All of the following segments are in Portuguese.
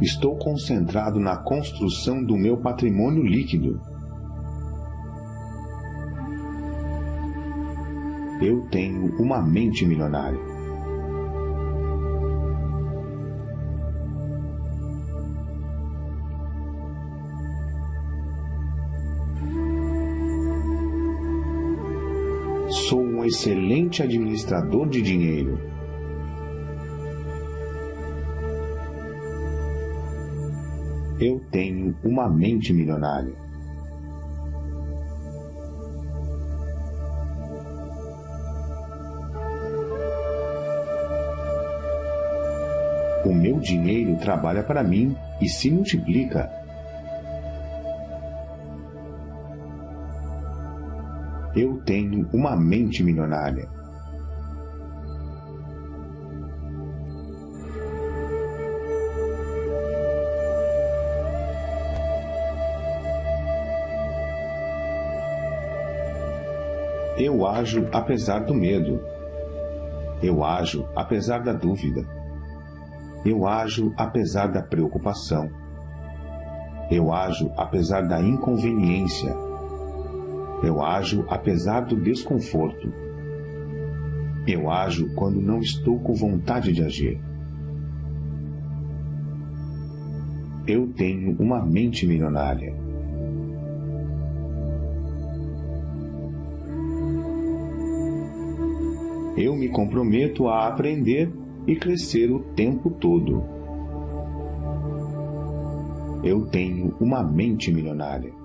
Estou concentrado na construção do meu patrimônio líquido. Eu tenho uma mente milionária. Sou um excelente administrador de dinheiro. Eu tenho uma mente milionária. O meu dinheiro trabalha para mim e se multiplica. Eu tenho uma mente milionária. Eu ajo apesar do medo. Eu ajo apesar da dúvida. Eu ajo apesar da preocupação. Eu ajo apesar da inconveniência. Eu ajo apesar do desconforto. Eu ajo quando não estou com vontade de agir. Eu tenho uma mente milionária. Eu me comprometo a aprender e crescer o tempo todo. Eu tenho uma mente milionária.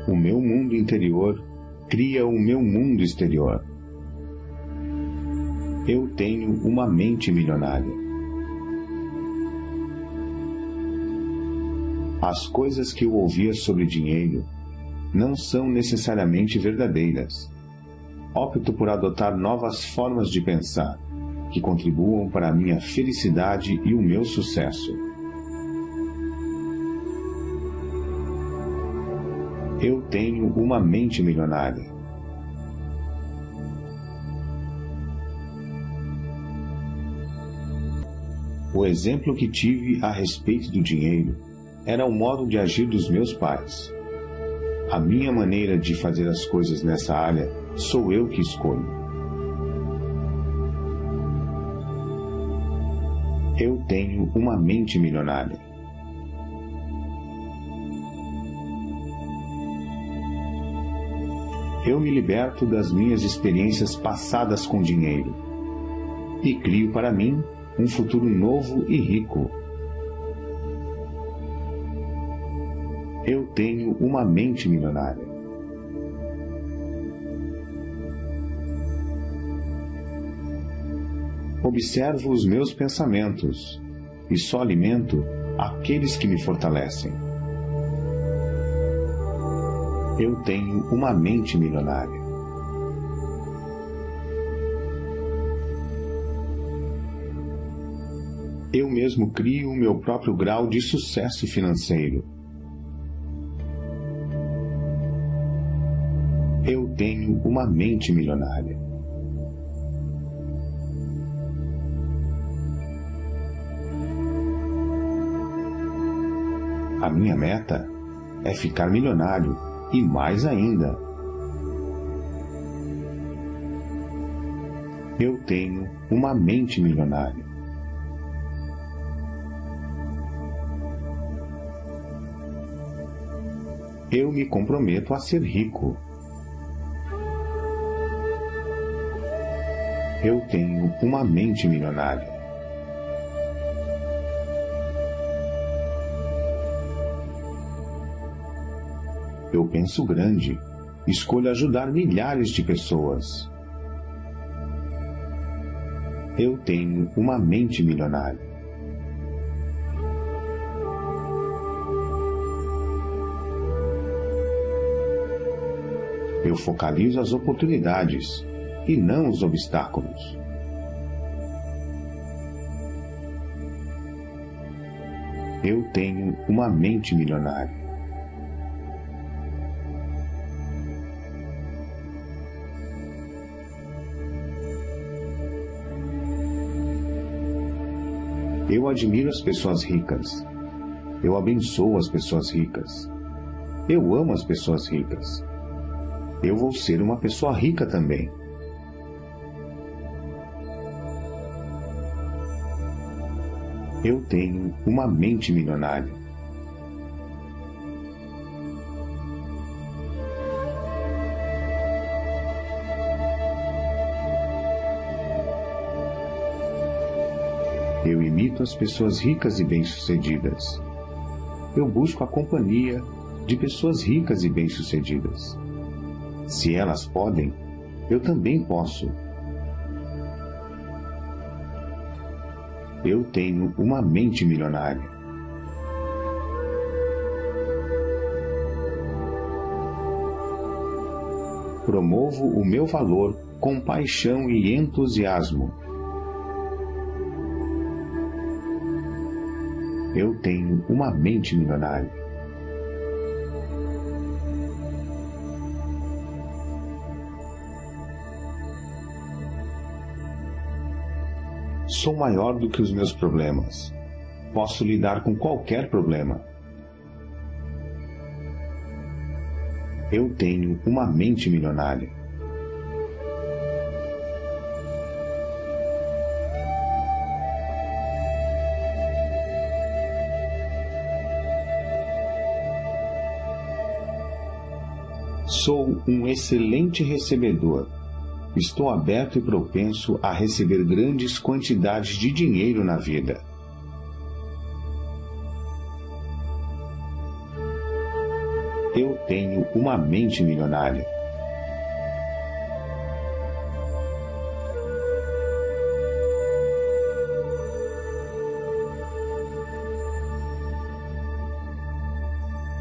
O meu mundo interior cria o meu mundo exterior. Eu tenho uma mente milionária. As coisas que eu ouvia sobre dinheiro não são necessariamente verdadeiras. Opto por adotar novas formas de pensar que contribuam para a minha felicidade e o meu sucesso. Eu tenho uma mente milionária. O exemplo que tive a respeito do dinheiro era o modo de agir dos meus pais. A minha maneira de fazer as coisas nessa área sou eu que escolho. Eu tenho uma mente milionária. Eu me liberto das minhas experiências passadas com dinheiro e crio para mim um futuro novo e rico. Eu tenho uma mente milionária. Observo os meus pensamentos e só alimento aqueles que me fortalecem. Eu tenho uma mente milionária. Eu mesmo crio o meu próprio grau de sucesso financeiro. Eu tenho uma mente milionária. A minha meta é ficar milionário e mais ainda. Eu tenho uma mente milionária. Eu me comprometo a ser rico. Eu tenho uma mente milionária. Eu penso grande, escolho ajudar milhares de pessoas. Eu tenho uma mente milionária. Eu focalizo as oportunidades e não os obstáculos. Eu tenho uma mente milionária. Eu admiro as pessoas ricas. Eu abençoo as pessoas ricas. Eu amo as pessoas ricas. Eu vou ser uma pessoa rica também. Eu tenho uma mente milionária. Eu imito as pessoas ricas e bem-sucedidas. Eu busco a companhia de pessoas ricas e bem-sucedidas. Se elas podem, eu também posso. Eu tenho uma mente milionária. Promovo o meu valor com paixão e entusiasmo. Eu tenho uma mente milionária. Sou maior do que os meus problemas. Posso lidar com qualquer problema. Eu tenho uma mente milionária. Sou um excelente recebedor. Estou aberto e propenso a receber grandes quantidades de dinheiro na vida. Eu tenho uma mente milionária.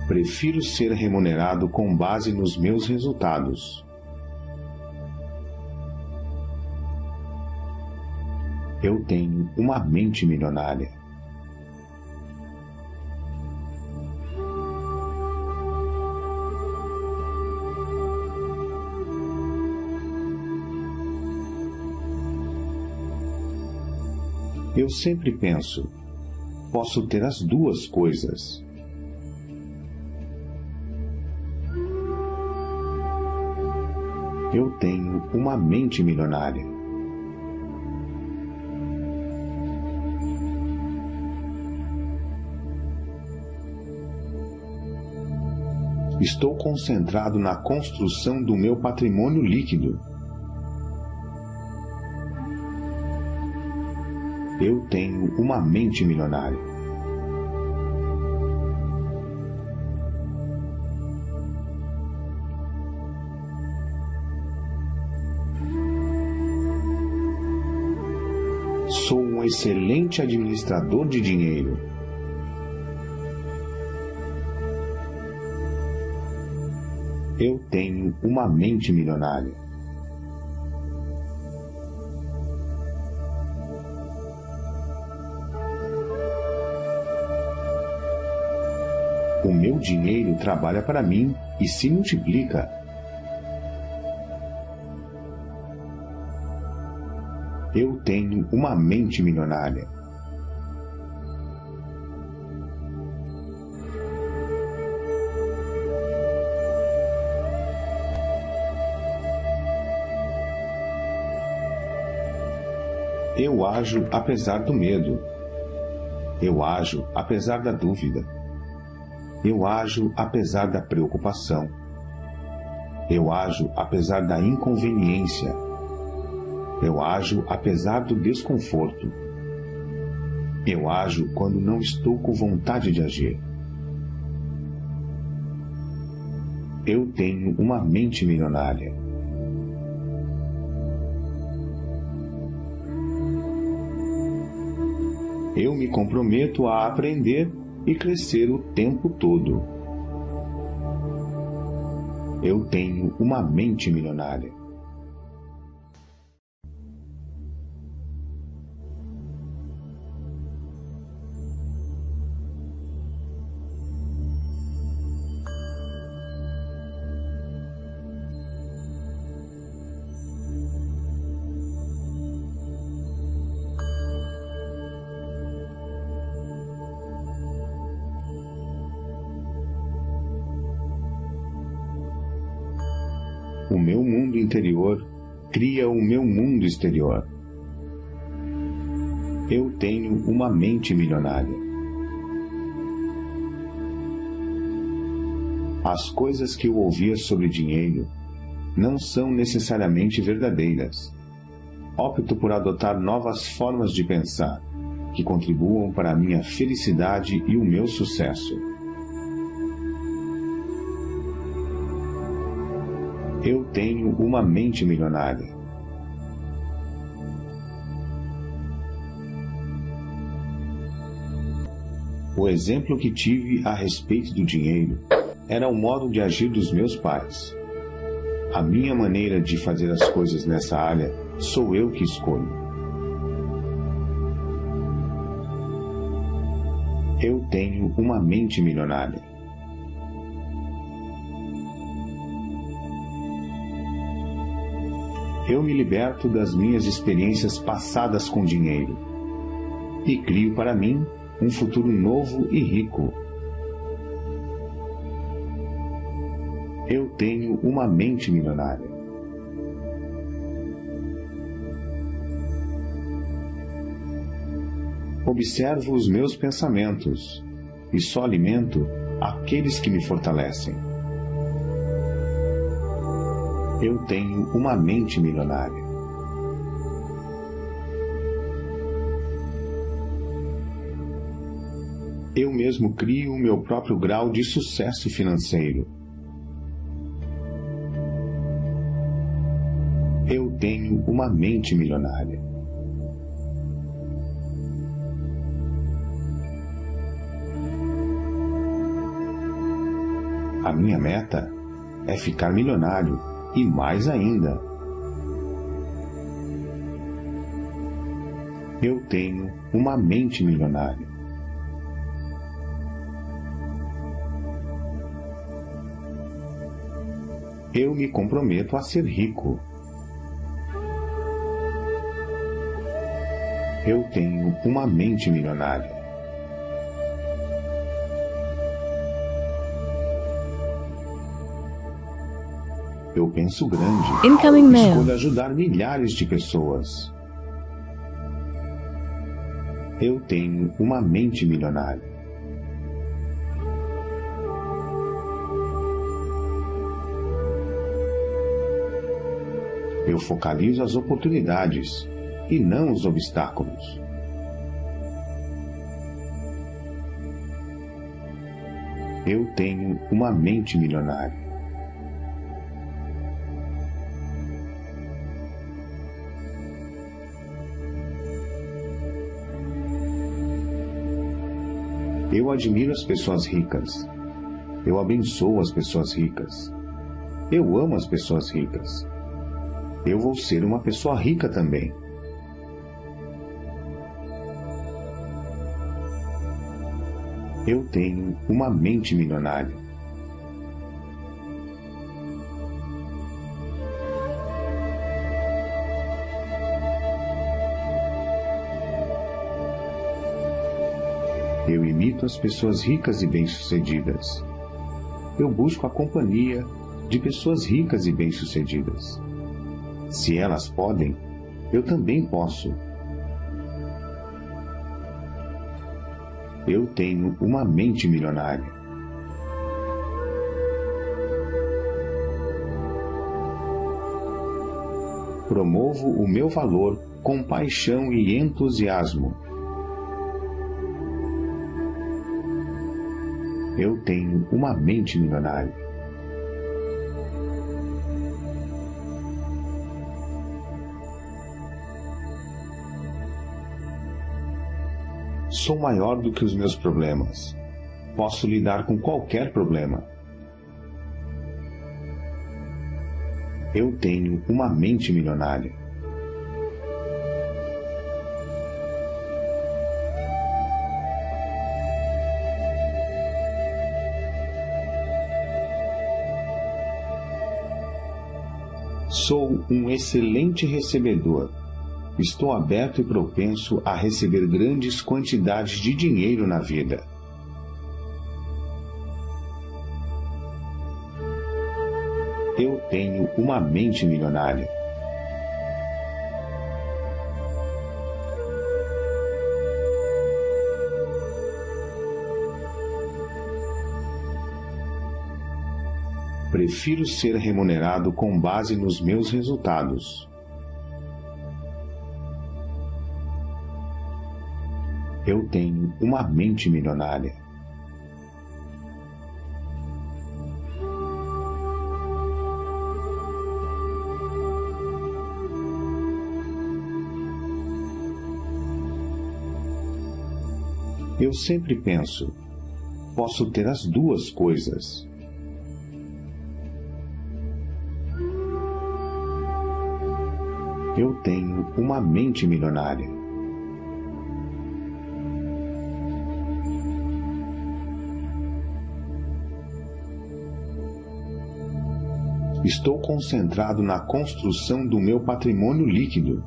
Prefiro ser remunerado com base nos meus resultados. Eu tenho uma mente milionária. Eu sempre penso, posso ter as duas coisas. Eu tenho uma mente milionária. Estou concentrado na construção do meu patrimônio líquido. Eu tenho uma mente milionária. Sou um excelente administrador de dinheiro. Eu tenho uma mente milionária. O meu dinheiro trabalha para mim e se multiplica. Eu tenho uma mente milionária. Eu ajo apesar do medo. Eu ajo apesar da dúvida. Eu ajo apesar da preocupação. Eu ajo apesar da inconveniência. Eu ajo apesar do desconforto. Eu ajo quando não estou com vontade de agir. Eu tenho uma mente milionária. Eu me comprometo a aprender e crescer o tempo todo. Eu tenho uma mente milionária. O meu mundo interior cria o meu mundo exterior. Eu tenho uma mente milionária. As coisas que eu ouvia sobre dinheiro não são necessariamente verdadeiras. Opto por adotar novas formas de pensar, que contribuam para a minha felicidade e o meu sucesso. Eu tenho uma mente milionária. O exemplo que tive a respeito do dinheiro era o modo de agir dos meus pais. A minha maneira de fazer as coisas nessa área sou eu que escolho. Eu tenho uma mente milionária. Eu me liberto das minhas experiências passadas com dinheiro e crio para mim um futuro novo e rico. Eu tenho uma mente milionária. Observo os meus pensamentos e só alimento aqueles que me fortalecem. Eu tenho uma mente milionária. Eu mesmo crio o meu próprio grau de sucesso financeiro. Eu tenho uma mente milionária. A minha meta é ficar milionário. E mais ainda, eu tenho uma mente milionária. Eu me comprometo a ser rico. Eu tenho uma mente milionária. Eu penso grande. Incoming mail. Escolho ajudar milhares de pessoas. Eu tenho uma mente milionária. Eu focalizo as oportunidades e não os obstáculos. Eu tenho uma mente milionária. Eu admiro as pessoas ricas. Eu abençoo as pessoas ricas. Eu amo as pessoas ricas. Eu vou ser uma pessoa rica também. Eu tenho uma mente milionária. Eu imito as pessoas ricas e bem-sucedidas. Eu busco a companhia de pessoas ricas e bem-sucedidas. Se elas podem, eu também posso. Eu tenho uma mente milionária. Promovo o meu valor com paixão e entusiasmo. Eu tenho uma mente milionária. Sou maior do que os meus problemas. Posso lidar com qualquer problema. Eu tenho uma mente milionária. Sou um excelente recebedor. Estou aberto e propenso a receber grandes quantidades de dinheiro na vida. Eu tenho uma mente milionária. Prefiro ser remunerado com base nos meus resultados. Eu tenho uma mente milionária. Eu sempre penso, posso ter as duas coisas. Eu tenho uma mente milionária. Estou concentrado na construção do meu patrimônio líquido.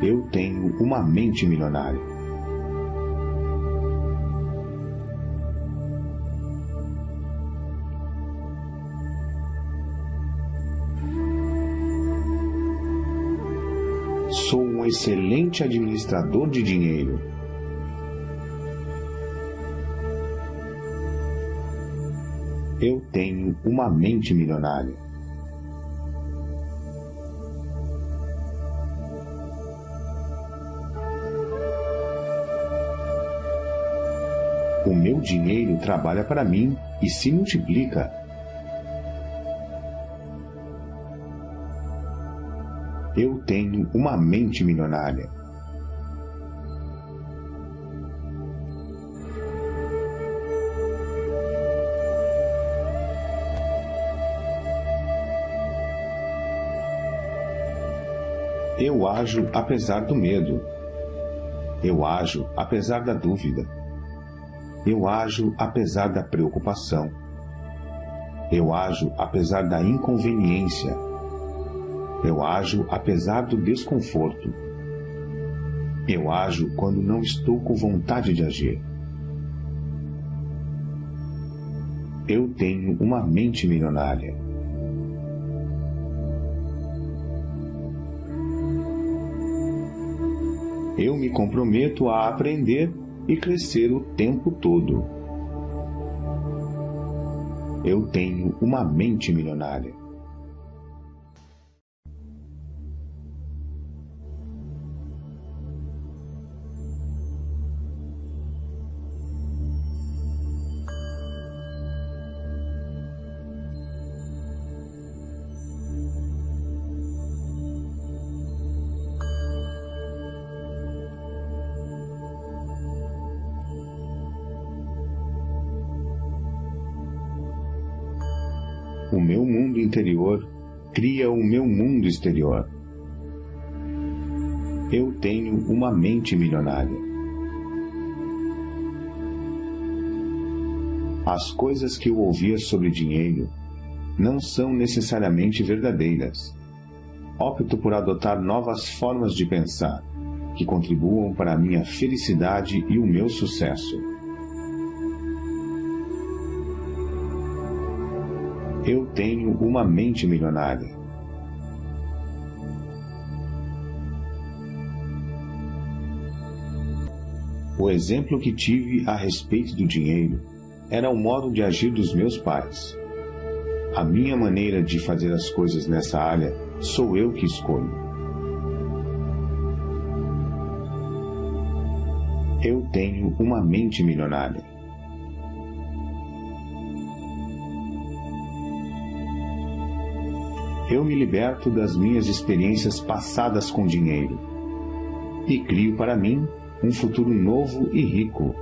Eu tenho uma mente milionária. Sou um excelente administrador de dinheiro. Eu tenho uma mente milionária. O meu dinheiro trabalha para mim e se multiplica. Eu tenho uma mente milionária. Eu ajo apesar do medo. Eu ajo apesar da dúvida. Eu ajo apesar da preocupação. Eu ajo apesar da inconveniência. Eu ajo apesar do desconforto. Eu ajo quando não estou com vontade de agir. Eu tenho uma mente milionária. Eu me comprometo a aprender e crescer o tempo todo. Eu tenho uma mente milionária. O meu mundo interior cria o meu mundo exterior. Eu tenho uma mente milionária. As coisas que eu ouvia sobre dinheiro não são necessariamente verdadeiras. Opto por adotar novas formas de pensar que contribuam para a minha felicidade e o meu sucesso. Eu tenho uma mente milionária. O exemplo que tive a respeito do dinheiro era o modo de agir dos meus pais. A minha maneira de fazer as coisas nessa área sou eu que escolho. Eu tenho uma mente milionária. Eu me liberto das minhas experiências passadas com dinheiro e crio para mim um futuro novo e rico.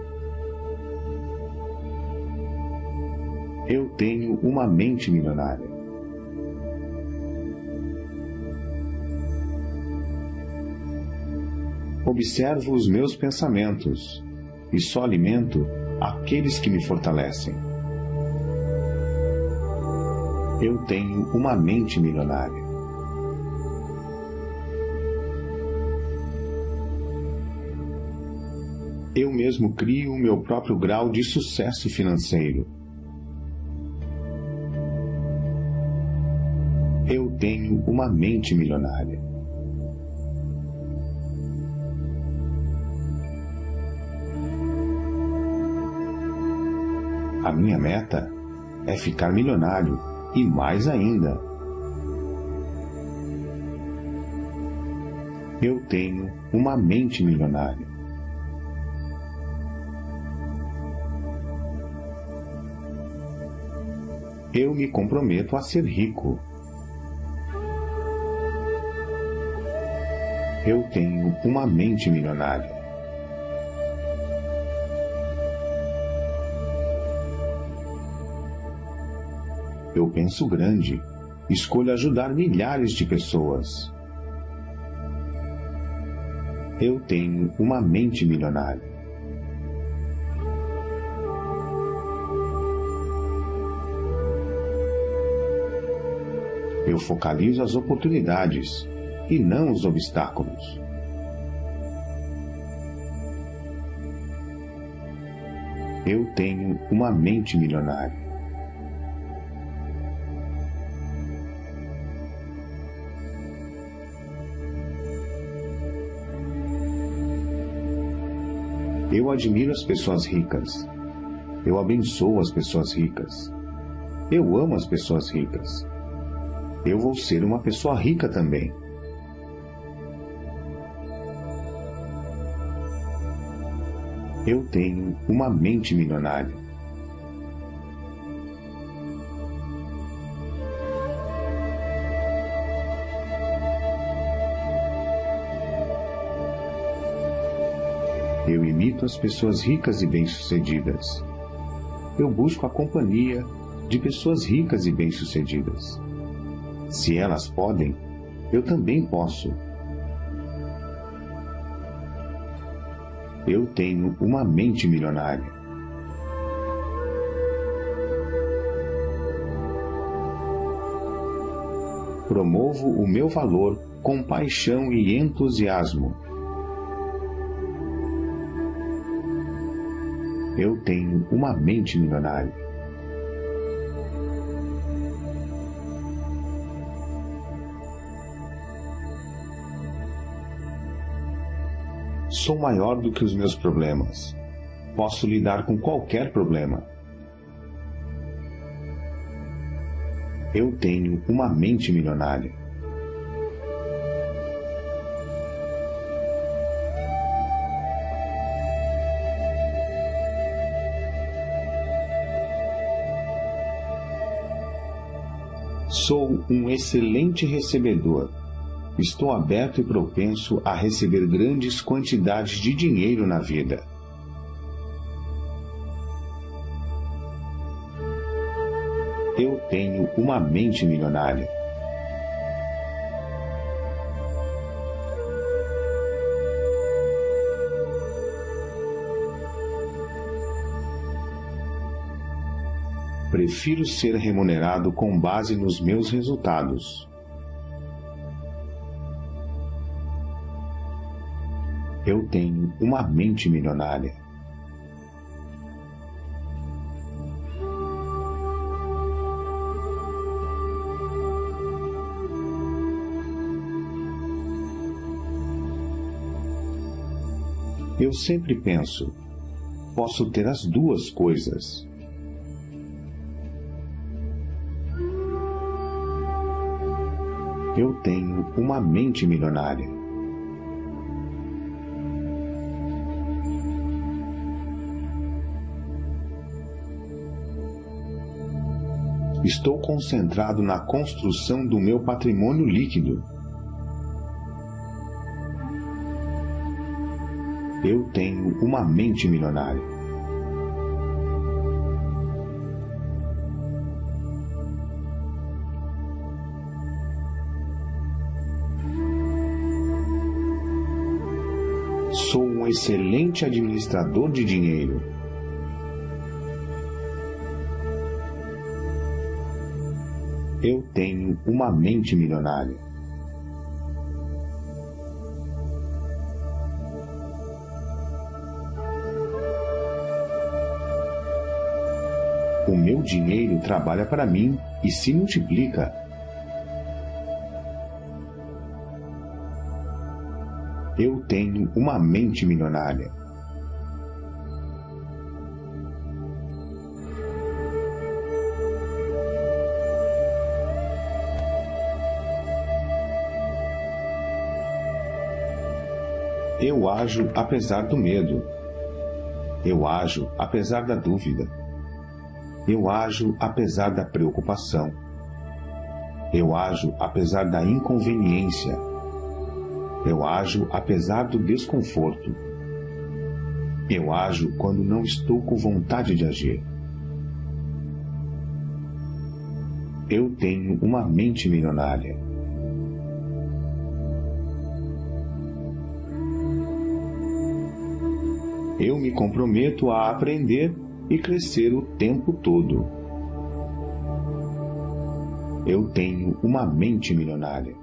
Eu tenho uma mente milionária. Observo os meus pensamentos e só alimento aqueles que me fortalecem. Eu tenho uma mente milionária. Eu mesmo crio o meu próprio grau de sucesso financeiro. Eu tenho uma mente milionária. A minha meta é ficar milionário e mais ainda. Eu tenho uma mente milionária. Eu me comprometo a ser rico. Eu tenho uma mente milionária. Eu penso grande, escolho ajudar milhares de pessoas. Eu tenho uma mente milionária. Eu focalizo as oportunidades e não os obstáculos. Eu tenho uma mente milionária. Eu admiro as pessoas ricas. Eu abençoo as pessoas ricas. Eu amo as pessoas ricas. Eu vou ser uma pessoa rica também. Eu tenho uma mente milionária. Eu imito as pessoas ricas e bem-sucedidas. Eu busco a companhia de pessoas ricas e bem-sucedidas. Se elas podem, eu também posso. Eu tenho uma mente milionária. Promovo o meu valor com paixão e entusiasmo. Eu tenho uma mente milionária. Sou maior do que os meus problemas. Posso lidar com qualquer problema. Eu tenho uma mente milionária. Sou um excelente recebedor. Estou aberto e propenso a receber grandes quantidades de dinheiro na vida. Eu tenho uma mente milionária. Prefiro ser remunerado com base nos meus resultados. Eu tenho uma mente milionária. Eu sempre penso, posso ter as duas coisas. Eu tenho uma mente milionária. Estou concentrado na construção do meu patrimônio líquido. Eu tenho uma mente milionária. Sou um excelente administrador de dinheiro. Eu tenho uma mente milionária. O meu dinheiro trabalha para mim e se multiplica. Eu tenho uma mente milionária. Eu ajo apesar do medo. Eu ajo apesar da dúvida. Eu ajo apesar da preocupação. Eu ajo apesar da inconveniência. Eu ajo apesar do desconforto. Eu ajo quando não estou com vontade de agir. Eu tenho uma mente milionária. Eu me comprometo a aprender e crescer o tempo todo. Eu tenho uma mente milionária.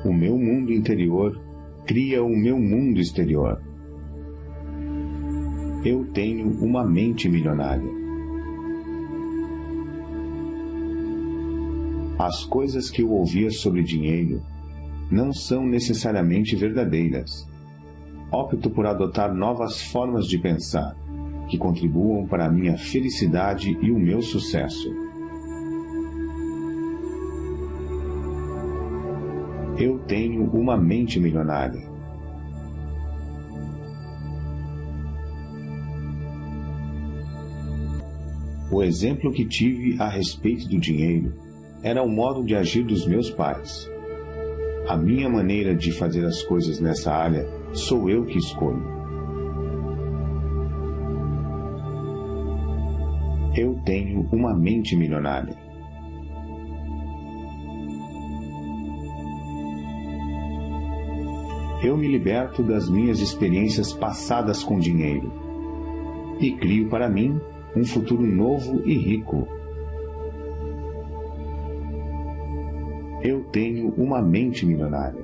O meu mundo interior cria o meu mundo exterior. Eu tenho uma mente milionária. As coisas que eu ouvia sobre dinheiro não são necessariamente verdadeiras. Opto por adotar novas formas de pensar que contribuam para a minha felicidade e o meu sucesso. Eu tenho uma mente milionária. O exemplo que tive a respeito do dinheiro era o modo de agir dos meus pais. A minha maneira de fazer as coisas nessa área sou eu que escolho. Eu tenho uma mente milionária. Eu me liberto das minhas experiências passadas com dinheiro e crio para mim um futuro novo e rico. Eu tenho uma mente milionária.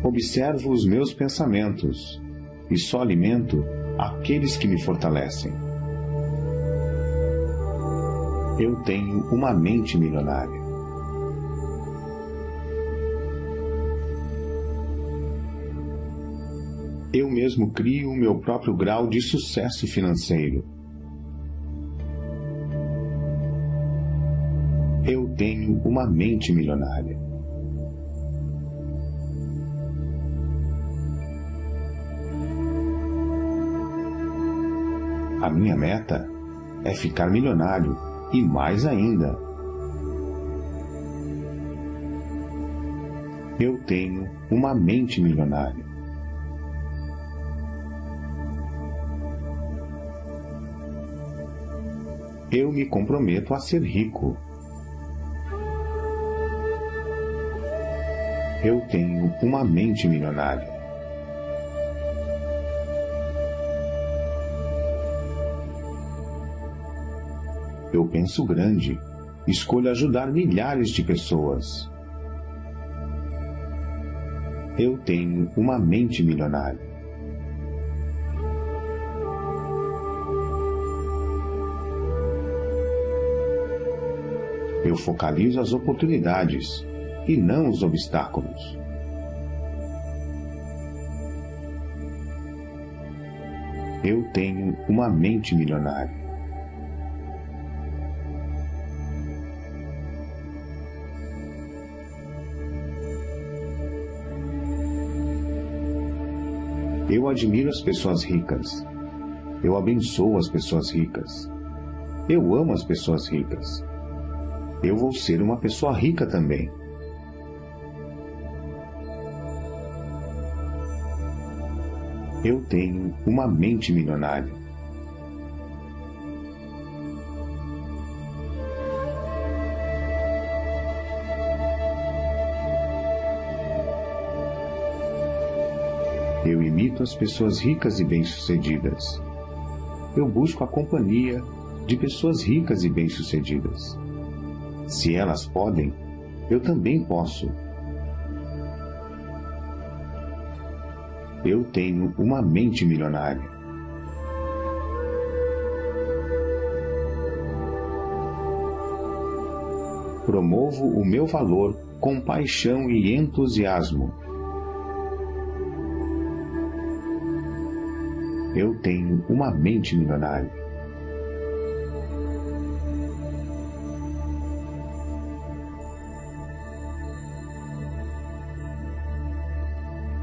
Observo os meus pensamentos e só alimento aqueles que me fortalecem. Eu tenho uma mente milionária. Eu mesmo crio o meu próprio grau de sucesso financeiro. Eu tenho uma mente milionária. A minha meta é ficar milionário e mais ainda. Eu tenho uma mente milionária. Eu me comprometo a ser rico. Eu tenho uma mente milionária. Eu penso grande, escolho ajudar milhares de pessoas. Eu tenho uma mente milionária. Eu focalizo as oportunidades e não os obstáculos. Eu tenho uma mente milionária. Eu admiro as pessoas ricas. Eu abençoo as pessoas ricas. Eu amo as pessoas ricas. Eu vou ser uma pessoa rica também. Eu tenho uma mente milionária. Eu imito as pessoas ricas e bem-sucedidas. Eu busco a companhia de pessoas ricas e bem-sucedidas. Se elas podem, eu também posso. Eu tenho uma mente milionária. Promovo o meu valor com paixão e entusiasmo. Eu tenho uma mente milionária.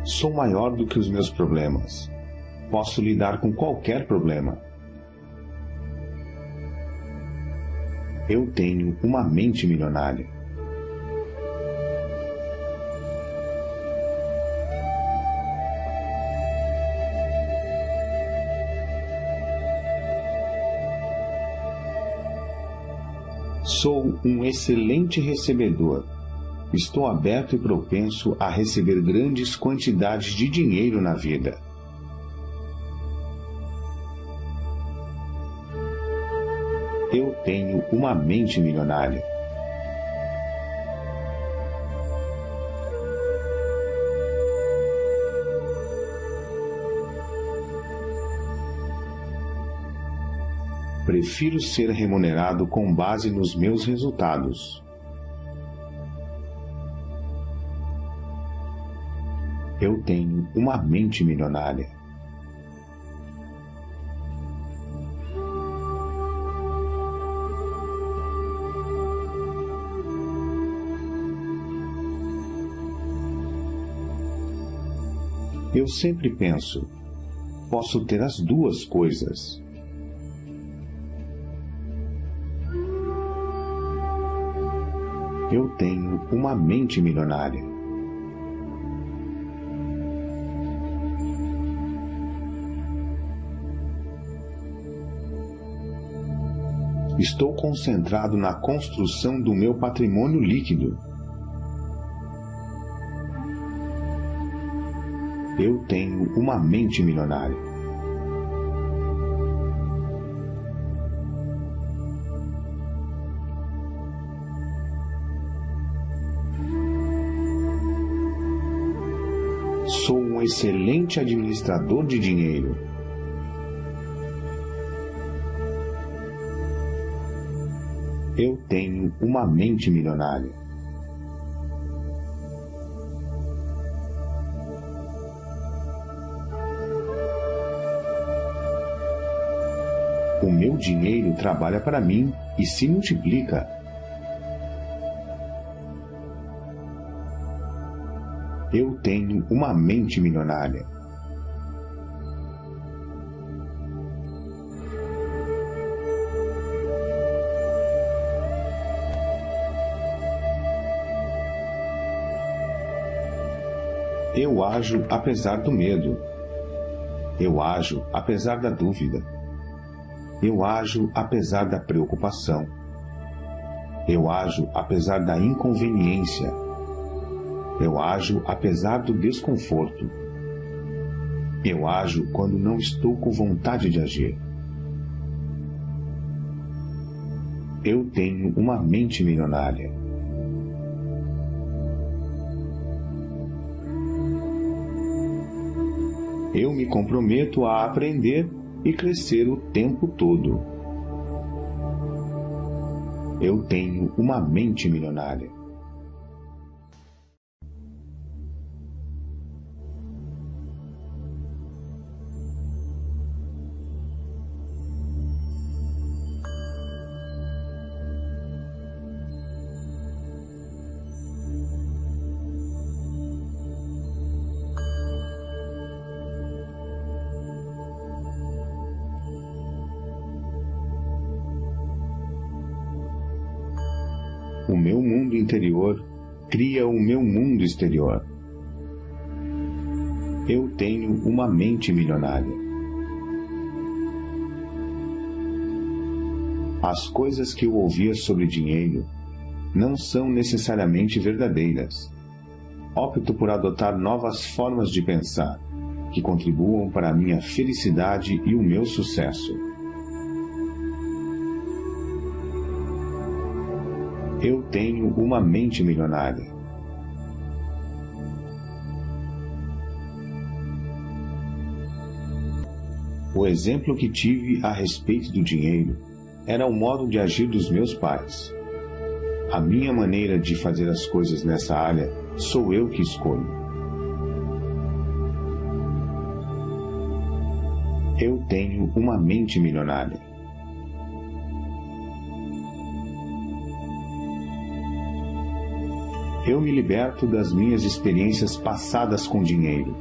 Sou maior do que os meus problemas. Posso lidar com qualquer problema. Eu tenho uma mente milionária. Sou um excelente recebedor. Estou aberto e propenso a receber grandes quantidades de dinheiro na vida. Eu tenho uma mente milionária. Prefiro ser remunerado com base nos meus resultados. Eu tenho uma mente milionária. Eu sempre penso, posso ter as duas coisas. Eu tenho uma mente milionária. Estou concentrado na construção do meu patrimônio líquido. Eu tenho uma mente milionária. Sou um excelente administrador de dinheiro. Eu tenho uma mente milionária. O meu dinheiro trabalha para mim e se multiplica. Eu tenho uma mente milionária. Eu ajo apesar do medo. Eu ajo apesar da dúvida. Eu ajo apesar da preocupação. Eu ajo apesar da inconveniência. Eu ajo apesar do desconforto. Eu ajo quando não estou com vontade de agir. Eu tenho uma mente milionária. Eu me comprometo a aprender e crescer o tempo todo. Eu tenho uma mente milionária. O meu mundo interior cria o meu mundo exterior. Eu tenho uma mente milionária. As coisas que eu ouvia sobre dinheiro não são necessariamente verdadeiras. Opto por adotar novas formas de pensar, que contribuam para a minha felicidade e o meu sucesso. Eu tenho uma mente milionária. O exemplo que tive a respeito do dinheiro era o modo de agir dos meus pais. A minha maneira de fazer as coisas nessa área sou eu que escolho. Eu tenho uma mente milionária. Eu me liberto das minhas experiências passadas com dinheiro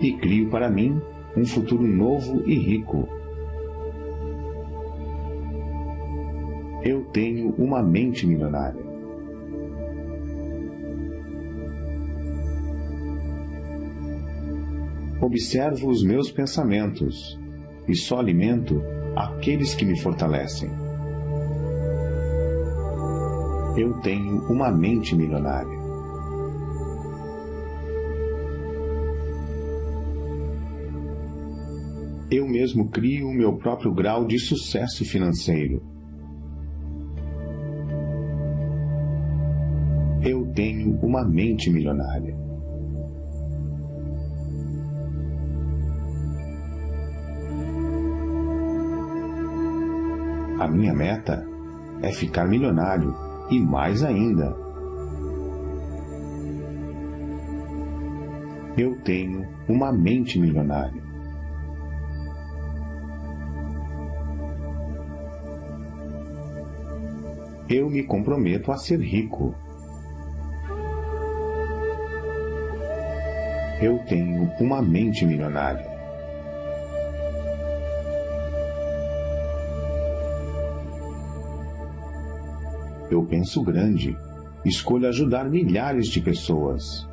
e crio para mim um futuro novo e rico. Eu tenho uma mente milionária. Observo os meus pensamentos e só alimento aqueles que me fortalecem. Eu tenho uma mente milionária. Eu mesmo crio o meu próprio grau de sucesso financeiro. Eu tenho uma mente milionária. A minha meta é ficar milionário e mais ainda. Eu tenho uma mente milionária. Eu me comprometo a ser rico. Eu tenho uma mente milionária. Eu penso grande, escolho ajudar milhares de pessoas.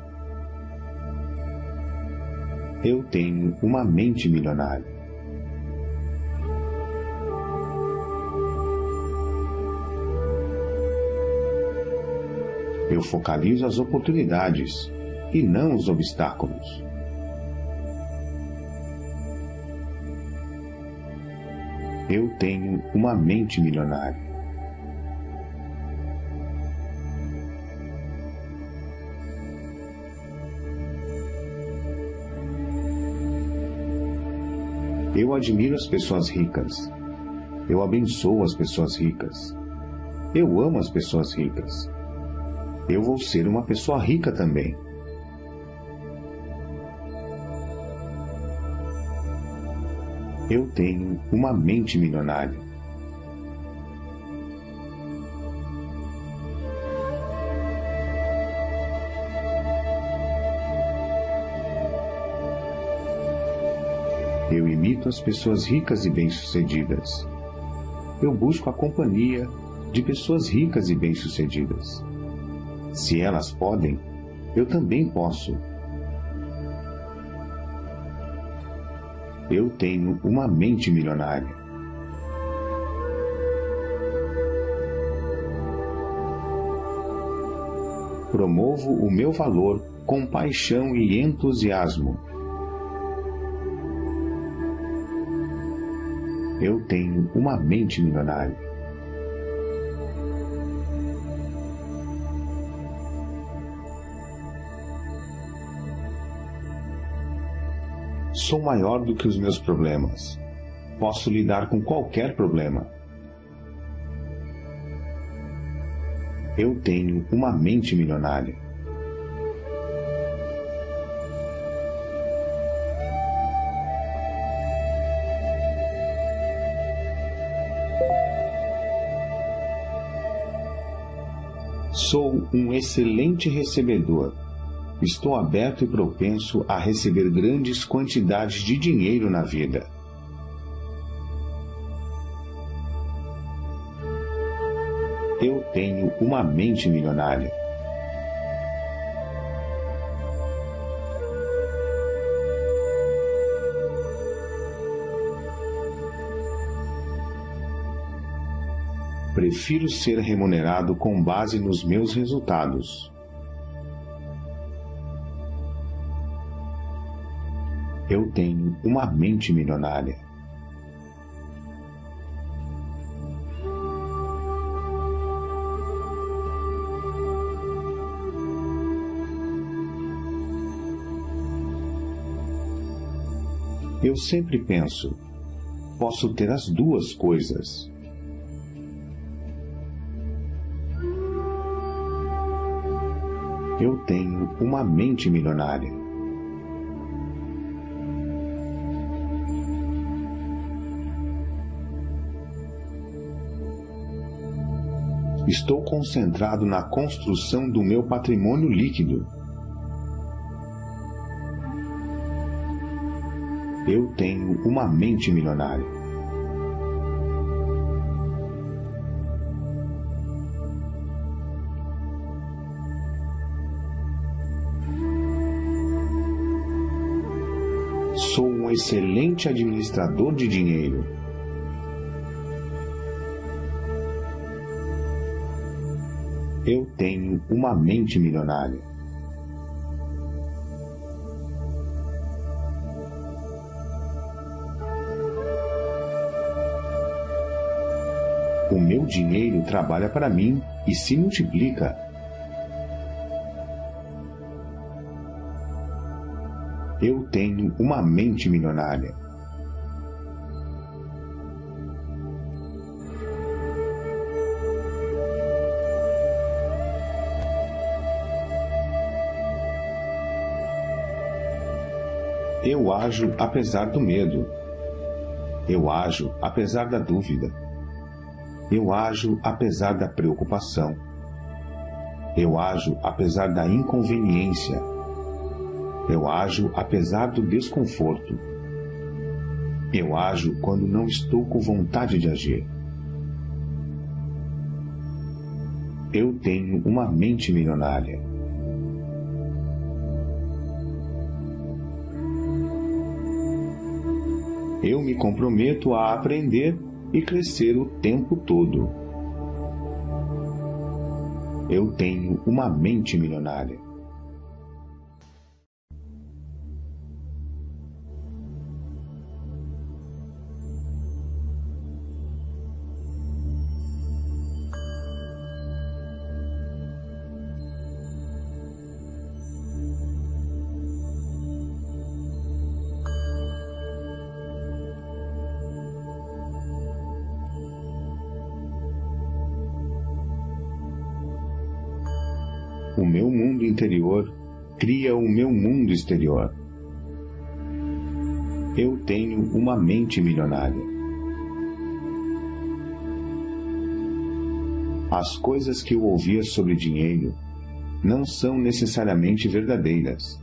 Eu tenho uma mente milionária. Eu focalizo as oportunidades e não os obstáculos. Eu tenho uma mente milionária. Eu admiro as pessoas ricas. Eu abençoo as pessoas ricas. Eu amo as pessoas ricas. Eu vou ser uma pessoa rica também. Eu tenho uma mente milionária. Eu imito as pessoas ricas e bem-sucedidas. Eu busco a companhia de pessoas ricas e bem-sucedidas. Se elas podem, eu também posso. Eu tenho uma mente milionária. Promovo o meu valor com paixão e entusiasmo. Eu tenho uma mente milionária. Sou maior do que os meus problemas. Posso lidar com qualquer problema. Eu tenho uma mente milionária. Sou um excelente recebedor. Estou aberto e propenso a receber grandes quantidades de dinheiro na vida. Eu tenho uma mente milionária. Prefiro ser remunerado com base nos meus resultados. Eu tenho uma mente milionária. Eu sempre penso, posso ter as duas coisas. Eu tenho uma mente milionária. Estou concentrado na construção do meu patrimônio líquido. Eu tenho uma mente milionária. Sou um excelente administrador de dinheiro. Eu tenho uma mente milionária. O meu dinheiro trabalha para mim e se multiplica. Eu tenho uma mente milionária. Eu ajo apesar do medo. Eu ajo apesar da dúvida. Eu ajo apesar da preocupação. Eu ajo apesar da inconveniência. Eu ajo apesar do desconforto. Eu ajo quando não estou com vontade de agir. Eu tenho uma mente milionária. Eu me comprometo a aprender e crescer o tempo todo. Eu tenho uma mente milionária. O meu mundo interior cria o meu mundo exterior. Eu tenho uma mente milionária. As coisas que eu ouvia sobre dinheiro não são necessariamente verdadeiras.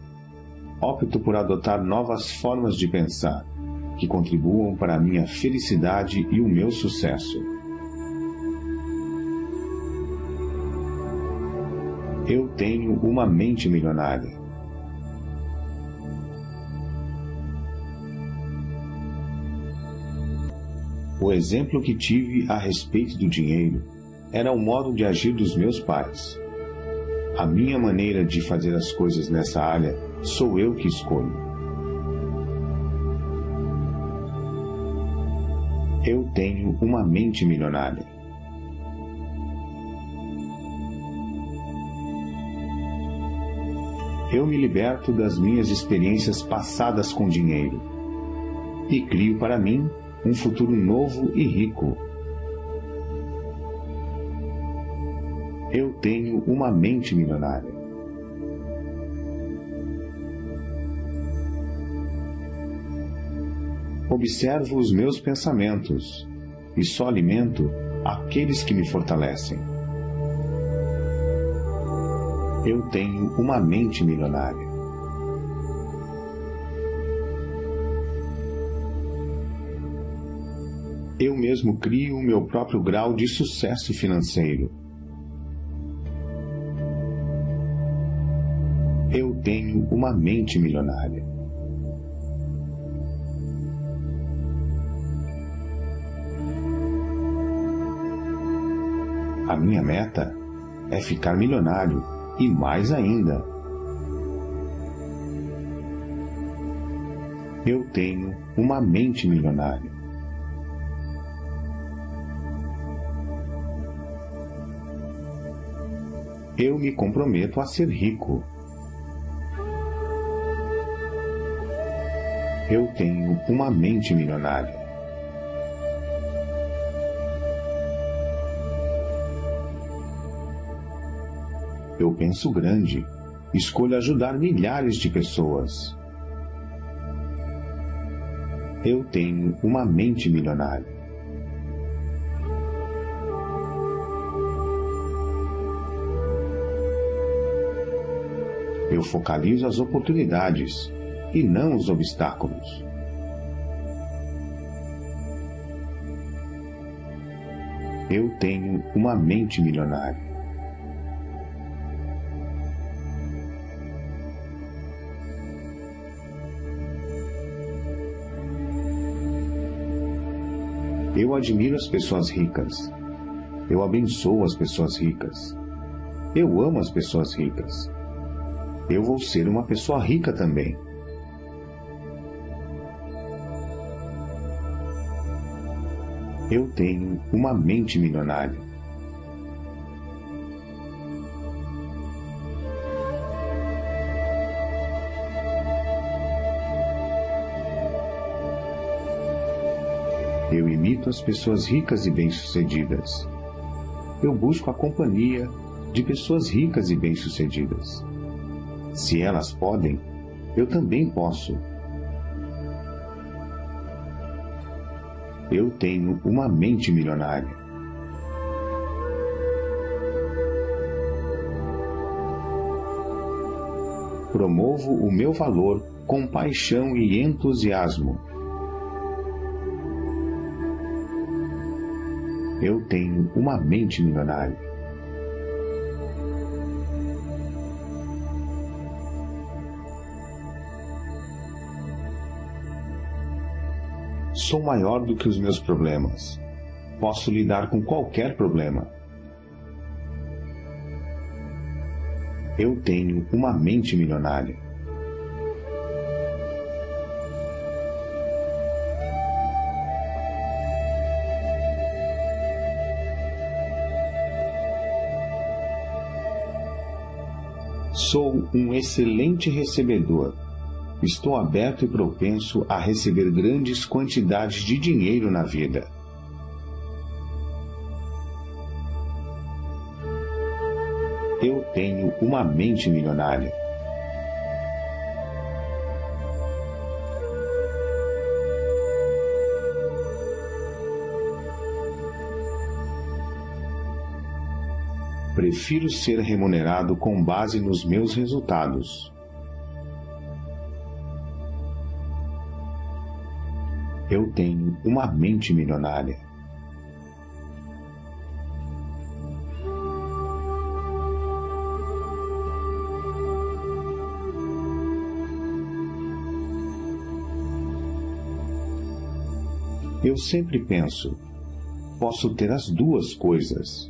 Opto por adotar novas formas de pensar que contribuam para a minha felicidade e o meu sucesso. Eu tenho uma mente milionária. O exemplo que tive a respeito do dinheiro era o modo de agir dos meus pais. A minha maneira de fazer as coisas nessa área sou eu que escolho. Eu tenho uma mente milionária. Eu me liberto das minhas experiências passadas com dinheiro e crio para mim um futuro novo e rico. Eu tenho uma mente milionária. Observo os meus pensamentos e só alimento aqueles que me fortalecem. Eu tenho uma mente milionária. Eu mesmo crio o meu próprio grau de sucesso financeiro Eu tenho uma mente milionária. A minha meta é ficar milionário e mais ainda. Eu tenho uma mente milionária. Eu me comprometo a ser rico. Eu tenho uma mente milionária. Eu penso grande. Escolho ajudar milhares de pessoas. Eu tenho uma mente milionária. Eu focalizo as oportunidades e não os obstáculos. Eu tenho uma mente milionária. Eu admiro as pessoas ricas. Eu abençoo as pessoas ricas. Eu amo as pessoas ricas. Eu vou ser uma pessoa rica também. Eu tenho uma mente milionária. Eu imito as pessoas ricas e bem-sucedidas. Eu busco a companhia de pessoas ricas e bem-sucedidas. Se elas podem, eu também posso. Eu tenho uma mente milionária. Promovo o meu valor com paixão e entusiasmo. Eu tenho uma mente milionária. Sou maior do que os meus problemas. Posso lidar com qualquer problema. Eu tenho uma mente milionária. Sou um excelente recebedor. Estou aberto e propenso a receber grandes quantidades de dinheiro na vida. Eu tenho uma mente milionária. Prefiro ser remunerado com base nos meus resultados. Eu tenho uma mente milionária. Eu sempre penso, posso ter as duas coisas.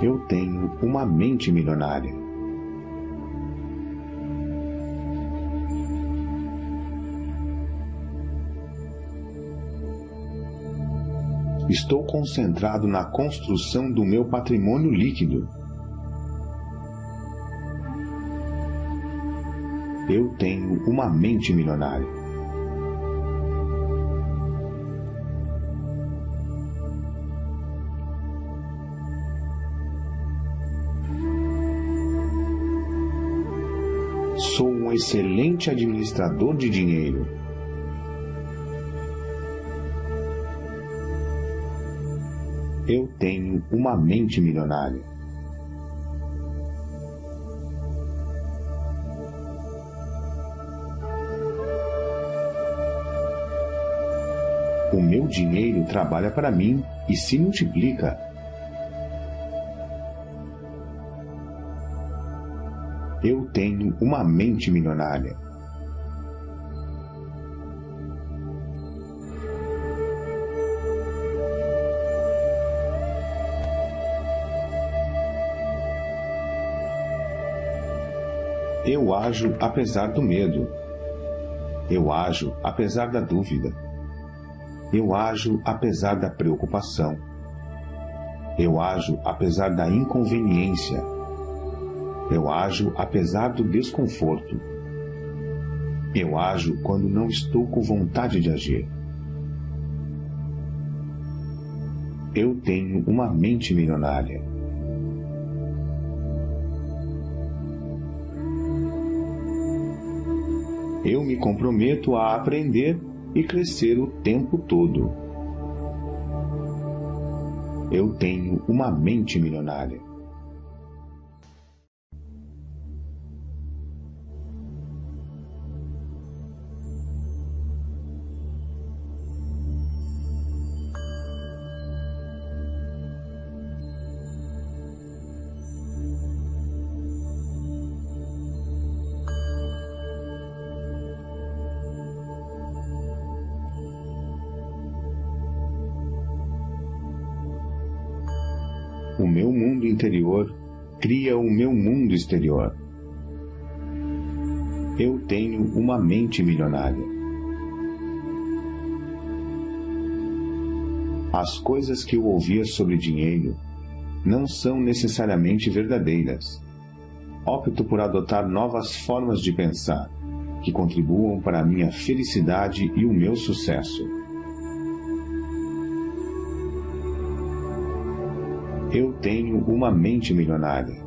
Eu tenho uma mente milionária. Estou concentrado na construção do meu patrimônio líquido. Eu tenho uma mente milionária. Sou um excelente administrador de dinheiro. Eu tenho uma mente milionária. O meu dinheiro trabalha para mim e se multiplica. Eu tenho uma mente milionária. Eu ajo apesar do medo. Eu ajo apesar da dúvida. Eu ajo apesar da preocupação. Eu ajo apesar da inconveniência. Eu ajo apesar do desconforto. Eu ajo quando não estou com vontade de agir. Eu tenho uma mente milionária. Eu me comprometo a aprender e crescer o tempo todo. Eu tenho uma mente milionária. O meu mundo interior cria o meu mundo exterior. Eu tenho uma mente milionária. As coisas que eu ouvia sobre dinheiro não são necessariamente verdadeiras. Opto por adotar novas formas de pensar, que contribuam para a minha felicidade e o meu sucesso. Eu tenho uma mente milionária.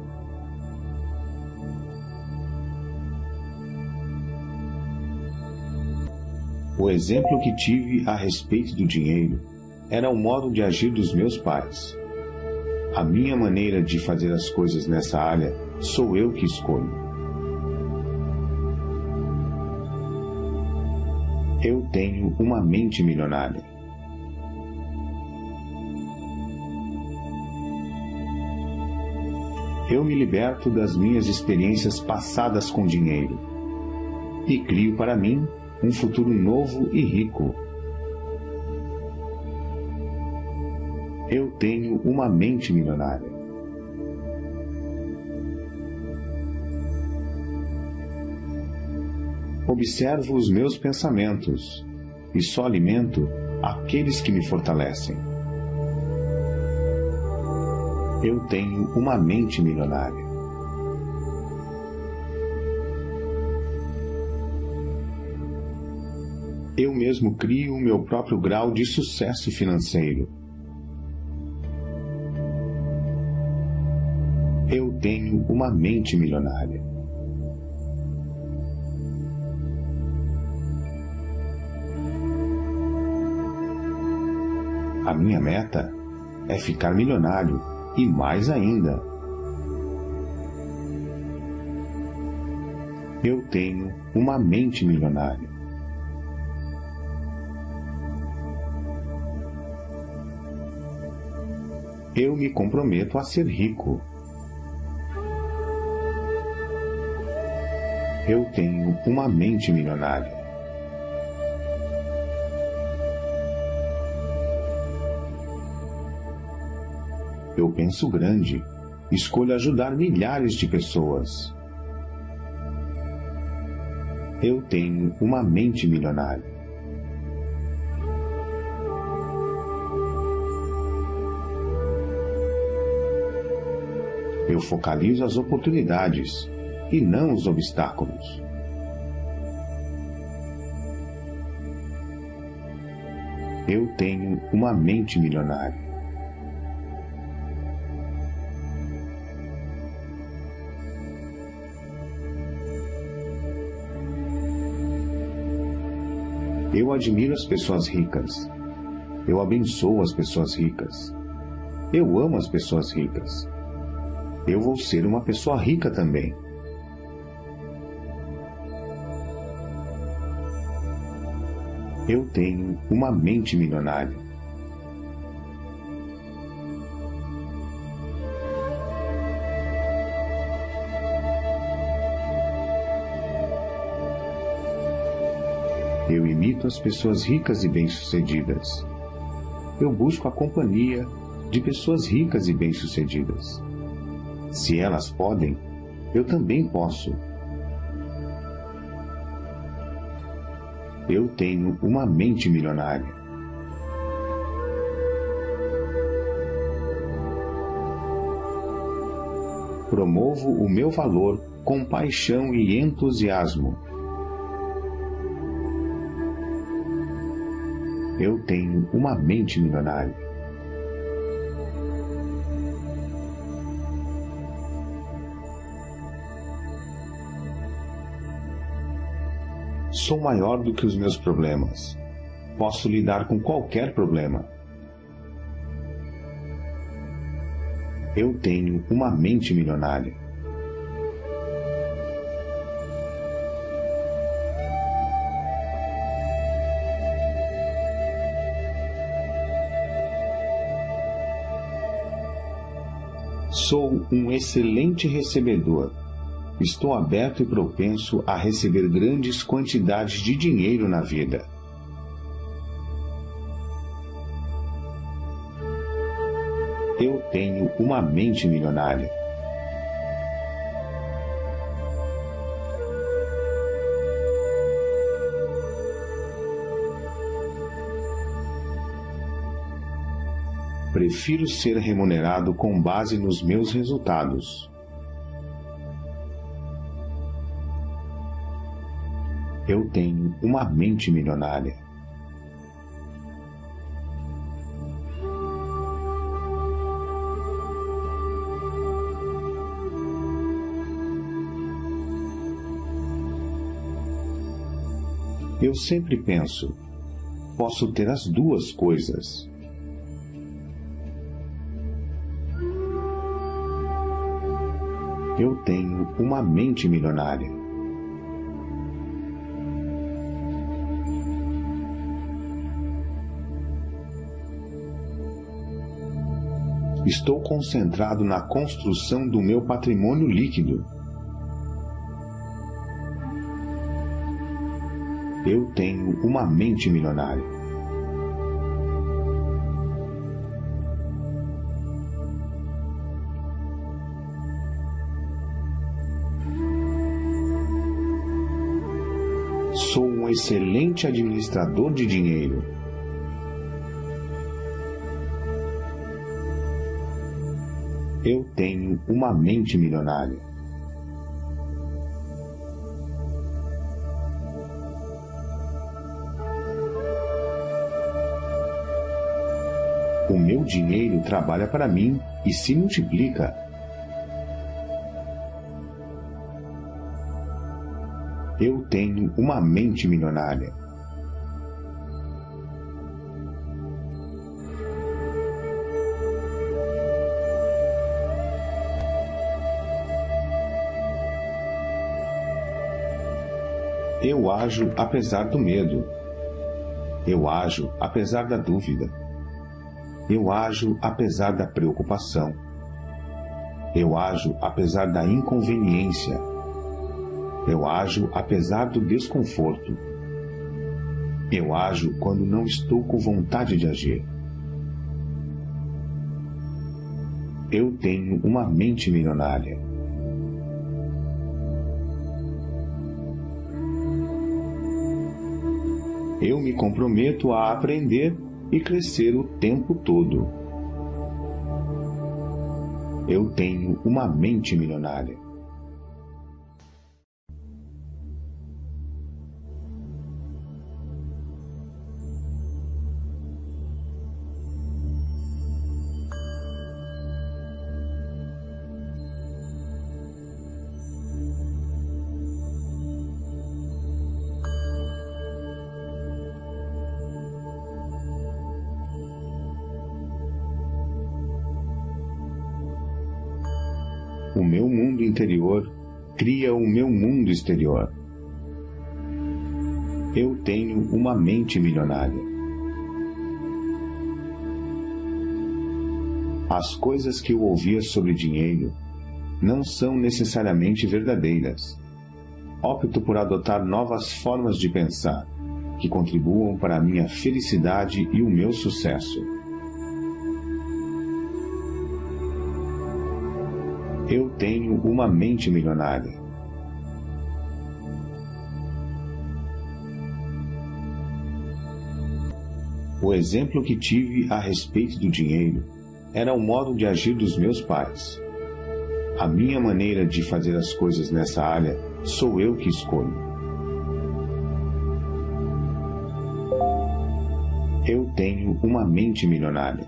O exemplo que tive a respeito do dinheiro era o modo de agir dos meus pais. A minha maneira de fazer as coisas nessa área sou eu que escolho. Eu tenho uma mente milionária. Eu me liberto das minhas experiências passadas com dinheiro e crio para mim um futuro novo e rico. Eu tenho uma mente milionária. Observo os meus pensamentos e só alimento aqueles que me fortalecem. Eu tenho uma mente milionária. Eu mesmo crio o meu próprio grau de sucesso financeiro. Eu tenho uma mente milionária. A minha meta é ficar milionário e mais ainda. Eu tenho uma mente milionária. Eu me comprometo a ser rico. Eu tenho uma mente milionária. Eu penso grande, escolho ajudar milhares de pessoas. Eu tenho uma mente milionária. Eu focalizo as oportunidades e não os obstáculos. Eu tenho uma mente milionária. Eu admiro as pessoas ricas. Eu abençoo as pessoas ricas. Eu amo as pessoas ricas. Eu vou ser uma pessoa rica também. Eu tenho uma mente milionária. Eu imito as pessoas ricas e bem-sucedidas. Eu busco a companhia de pessoas ricas e bem-sucedidas. Se elas podem, eu também posso. Eu tenho uma mente milionária. Promovo o meu valor com paixão e entusiasmo. Eu tenho uma mente milionária. Sou maior do que os meus problemas. Posso lidar com qualquer problema. Eu tenho uma mente milionária. Sou um excelente recebedor. Estou aberto e propenso a receber grandes quantidades de dinheiro na vida. Eu tenho uma mente milionária. Prefiro ser remunerado com base nos meus resultados. Eu tenho uma mente milionária. Eu sempre penso, posso ter as duas coisas. Eu tenho uma mente milionária. Estou concentrado na construção do meu patrimônio líquido. Eu tenho uma mente milionária. Sou um excelente administrador de dinheiro. Eu tenho uma mente milionária. O meu dinheiro trabalha para mim e se multiplica. Eu tenho uma mente milionária. Eu ajo apesar do medo. Eu ajo apesar da dúvida. Eu ajo apesar da preocupação. Eu ajo apesar da inconveniência. Eu ajo apesar do desconforto. Eu ajo quando não estou com vontade de agir. Eu tenho uma mente milionária. Eu me comprometo a aprender e crescer o tempo todo. Eu tenho uma mente milionária. O meu mundo interior cria o meu mundo exterior. Eu tenho uma mente milionária. As coisas que eu ouvia sobre dinheiro não são necessariamente verdadeiras. Opto por adotar novas formas de pensar. que contribuam para a minha felicidade e o meu sucesso. Eu tenho uma mente milionária. O exemplo que tive a respeito do dinheiro era o modo de agir dos meus pais. A minha maneira de fazer as coisas nessa área sou eu que escolho. Eu tenho uma mente milionária.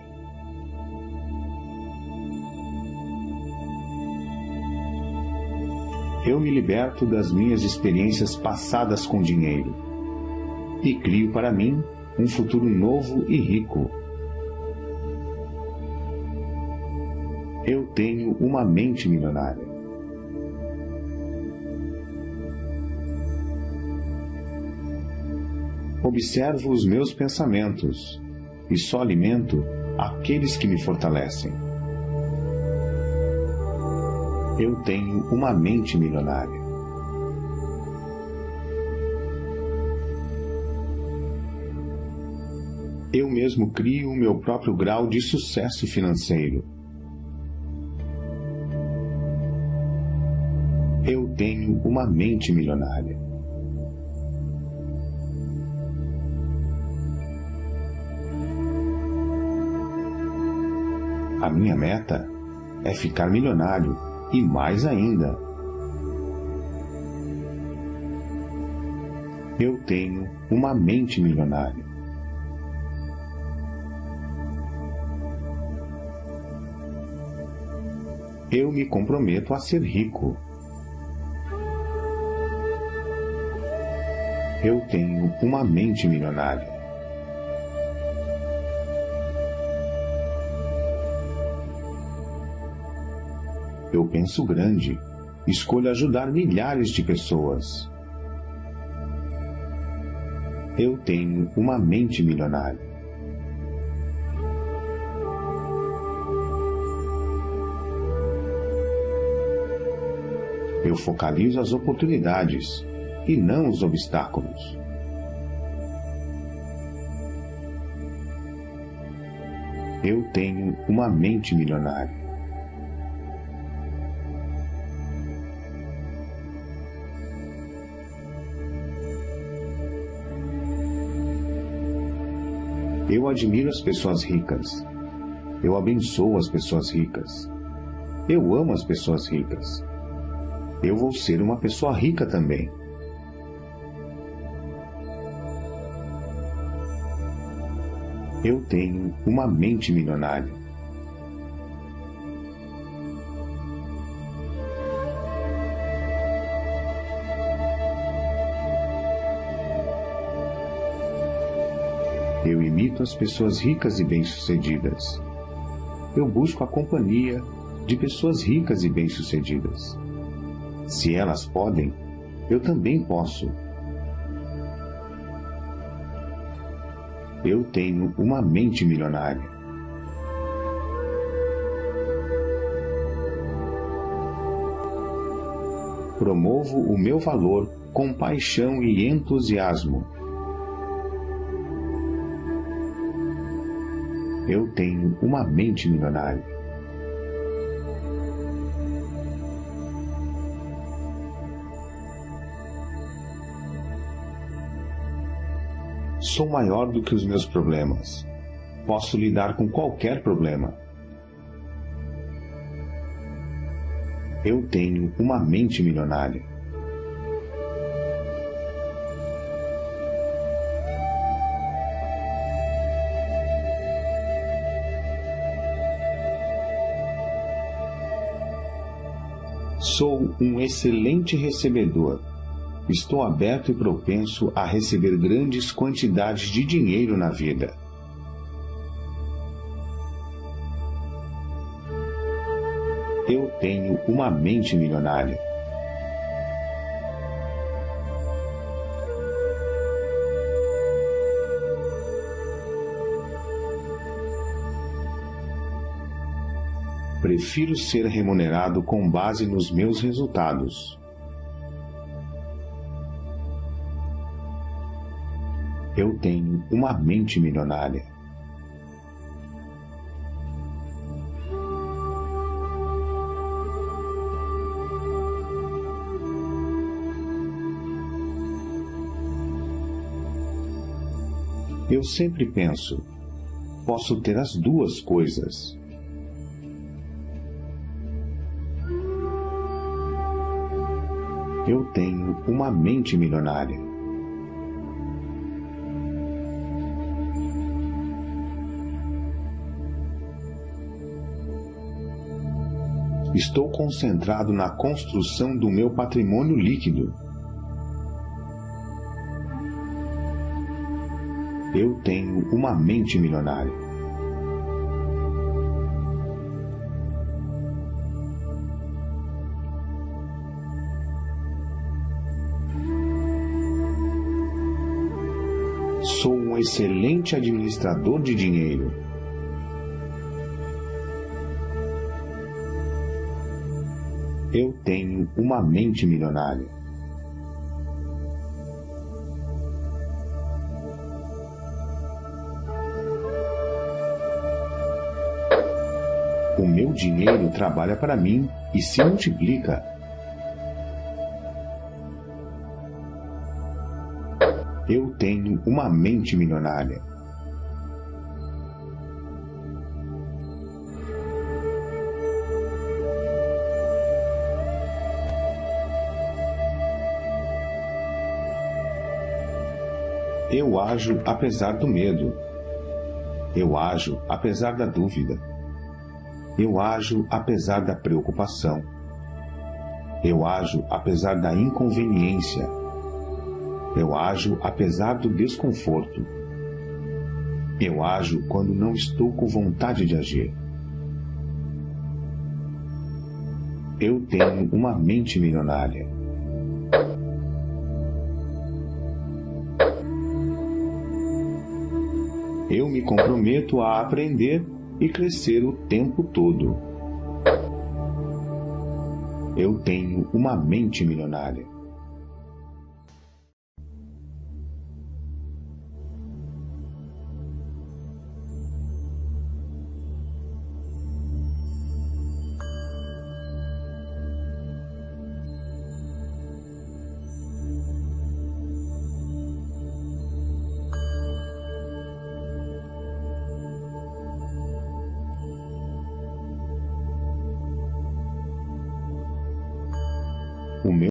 Eu me liberto das minhas experiências passadas com dinheiro e crio para mim um futuro novo e rico. Eu tenho uma mente milionária. Observo os meus pensamentos e só alimento aqueles que me fortalecem. Eu tenho uma mente milionária. Eu mesmo crio o meu próprio grau de sucesso financeiro. Eu tenho uma mente milionária. A minha meta é ficar milionário e mais ainda. Eu tenho uma mente milionária. Eu me comprometo a ser rico. Eu tenho uma mente milionária. Eu penso grande, escolho ajudar milhares de pessoas. Eu tenho uma mente milionária. Eu focalizo as oportunidades e não os obstáculos. Eu tenho uma mente milionária. Eu admiro as pessoas ricas. Eu abençoo as pessoas ricas. Eu amo as pessoas ricas. Eu vou ser uma pessoa rica também. Eu tenho uma mente milionária. Eu imito as pessoas ricas e bem-sucedidas. Eu busco a companhia de pessoas ricas e bem-sucedidas. Se elas podem, eu também posso. Eu tenho uma mente milionária. Promovo o meu valor com paixão e entusiasmo. Eu tenho uma mente milionária. Sou maior do que os meus problemas. Posso lidar com qualquer problema. Eu tenho uma mente milionária. Sou um excelente recebedor. Estou aberto e propenso a receber grandes quantidades de dinheiro na vida. Eu tenho uma mente milionária. Prefiro ser remunerado com base nos meus resultados. Eu tenho uma mente milionária. Eu sempre penso, posso ter as duas coisas. Eu tenho uma mente milionária. Estou concentrado na construção do meu patrimônio líquido. Eu tenho uma mente milionária. Sou um excelente administrador de dinheiro. Eu tenho uma mente milionária. O meu dinheiro trabalha para mim e se multiplica. Eu tenho uma mente milionária. Eu ajo apesar do medo. Eu ajo apesar da dúvida. Eu ajo apesar da preocupação. Eu ajo apesar da inconveniência. Eu ajo apesar do desconforto. Eu ajo quando não estou com vontade de agir. Eu tenho uma mente milionária. Eu me comprometo a aprender e crescer o tempo todo. Eu tenho uma mente milionária. O meu